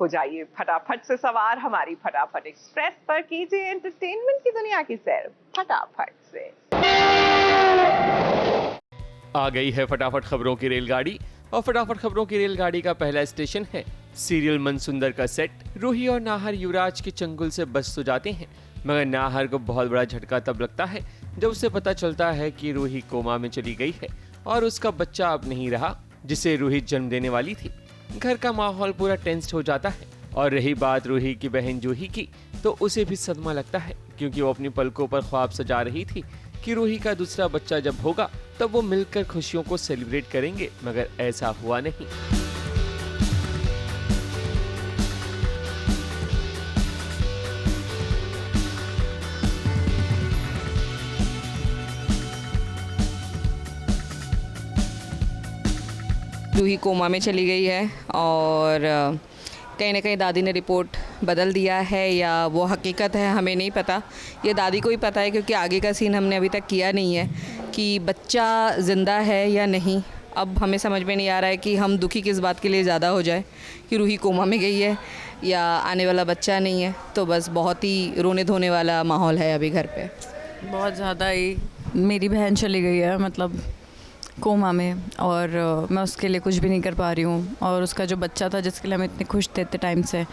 हो जाइए फटाफट से सवार हमारी फटाफट एक्सप्रेस पर, कीजिए एंटरटेनमेंट की दुनिया की सैर फटाफट से। आ गई है फटाफट खबरों की रेलगाड़ी, और फटाफट खबरों की रेलगाड़ी का पहला स्टेशन है सीरियल मनसुंदर का सेट। रूही और नाहर युवराज के चंगुल से बच तो जाते हैं, मगर नाहर को बहुत बड़ा झटका तब लगता है जब उसे पता चलता है कि रूही कोमा में चली गई है और उसका बच्चा अब नहीं रहा जिसे रूही जन्म देने वाली थी। घर का माहौल पूरा टेंस्ड हो जाता है। और रही बात रूही की बहन जूही की, तो उसे भी सदमा लगता है, क्योंकि वो अपनी पलकों पर ख्वाब सजा रही थी कि रूही का दूसरा बच्चा जब होगा तब वो मिलकर खुशियों को सेलिब्रेट करेंगे, मगर ऐसा हुआ नहीं। रूही कोमा में चली गई है और कहीं ना कहीं दादी ने रिपोर्ट बदल दिया है, या वो हकीकत है हमें नहीं पता। ये दादी को ही पता है, क्योंकि आगे का सीन हमने अभी तक किया नहीं है कि बच्चा ज़िंदा है या नहीं। अब हमें समझ में नहीं आ रहा है कि हम दुखी किस बात के लिए ज़्यादा हो जाए, कि रूही कोमा में गई है या आने वाला बच्चा नहीं है। तो बस बहुत ही रोने धोने वाला माहौल है अभी घर पे। बहुत ज़्यादा ही। मेरी बहन चली गई है मतलब कोमा में, और मैं उसके लिए कुछ भी नहीं कर पा रही हूँ, और उसका जो बच्चा था जिसके लिए हम इतने खुश थे इतने टाइम से,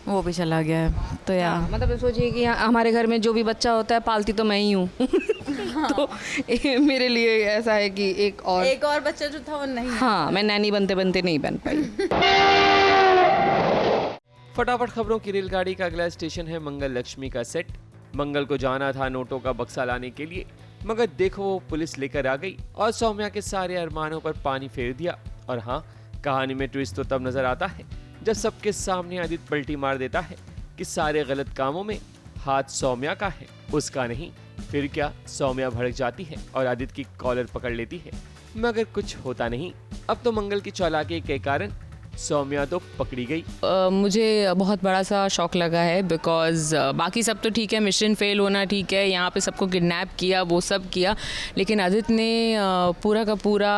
वो भी चला गया है। तो यार मतलब सोचिए कि हमारे घर में जो भी बच्चा होता है पालती तो मैं ही हूँ। तो मेरे लिए ऐसा है कि एक और बच्चा जो था वो नहीं। हाँ, मैं नैनी बनते बनते नहीं बन पाई। फटाफट खबरों की रेलगाड़ी का अगला स्टेशन है मंगल लक्ष्मी का सेट। मंगल को जाना था नोटों का बक्सा लाने के लिए, मगर देखो वो पुलिस लेकर आ गई और सौम्या के सारे अरमानों पर पानी फेर दिया। और हाँ, कहानी में ट्विस्ट तो तब नजर आता है जब सबके सामने आदित्य पलटी मार देता है कि सारे गलत कामों में हाथ सौम्या का है, उसका नहीं। फिर क्या, सौम्या भड़क जाती है और आदित्य की कॉलर पकड़ लेती है, मगर कुछ होता नहीं। अब तो मंगल की चालाकी के कारण सौम्या तो पकड़ी गई। मुझे बहुत बड़ा सा शॉक लगा है, बिकॉज बाकी सब तो ठीक है, मिशन फेल होना ठीक है, यहाँ पे सबको किडनैप किया वो सब किया, लेकिन आदित्य ने पूरा का पूरा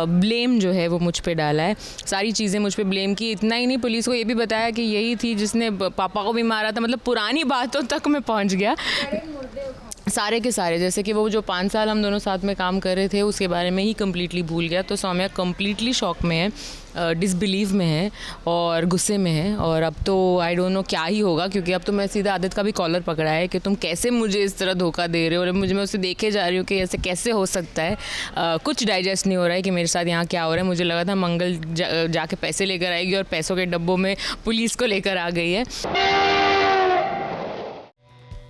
ब्लेम जो है वो मुझ पे डाला है। सारी चीज़ें मुझ पे ब्लेम की। इतना ही नहीं, पुलिस को ये भी बताया कि यही थी जिसने पापा को भी मारा था। मतलब पुरानी बातों तक मैं पहुँच गया, सारे के सारे। जैसे कि वो जो 5 साल हम दोनों साथ में काम कर रहे थे उसके बारे में ही कम्प्लीटली भूल गया। तो सौम्या कम्प्लीटली शॉक में है, डिसबिलीव में है और गुस्से में है। और अब तो आई डोंट नो क्या ही होगा, क्योंकि अब तो मैं सीधा आदित्य का भी कॉलर पकड़ा है कि तुम कैसे मुझे इस तरह धोखा दे रहे हो। और मुझे, मैं उसे देखे जा रही हूँ कि ऐसे कैसे हो सकता है। कुछ डाइजेस्ट नहीं हो रहा है कि मेरे साथ यहाँ क्या हो रहा है। मुझे लगा था मंगल जाके पैसे लेकर आएगी और पैसों के डब्बों में पुलिस को लेकर आ गई है।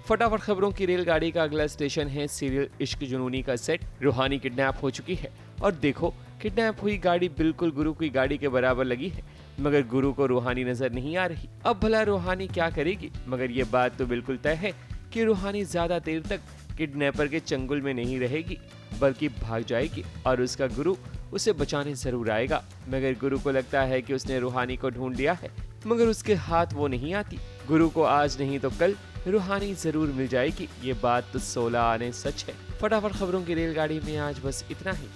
फटाफट खबरों की रेलगाड़ी का अगला स्टेशन है सीरियल इश्क जुनूनी का सेट। रूहानी किडनैप हो चुकी है और देखो, किडनैप हुई गाड़ी बिल्कुल गुरु की गाड़ी के बराबर लगी है, मगर गुरु को रूहानी नजर नहीं आ रही। अब भला रूहानी क्या करेगी, मगर ये बात तो बिल्कुल तय है कि रूहानी ज्यादा देर तक किडनैपर के चंगुल में नहीं रहेगी, बल्कि भाग जाएगी और उसका गुरु उसे बचाने जरूर आएगा। मगर गुरु को लगता है कि उसने रूहानी को ढूंढ लिया है, मगर उसके हाथ वो नहीं आती। गुरु को आज नहीं तो कल रूहानी जरूर मिल जाएगी। ये बात तो 16 आने सच है। फटाफट खबरों की रेलगाड़ी में आज बस इतना ही।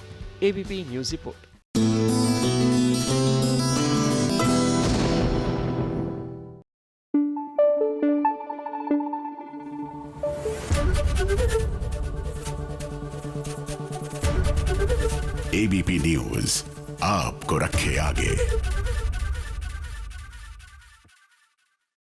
ABP news report. ABP news आपको रखे आगे।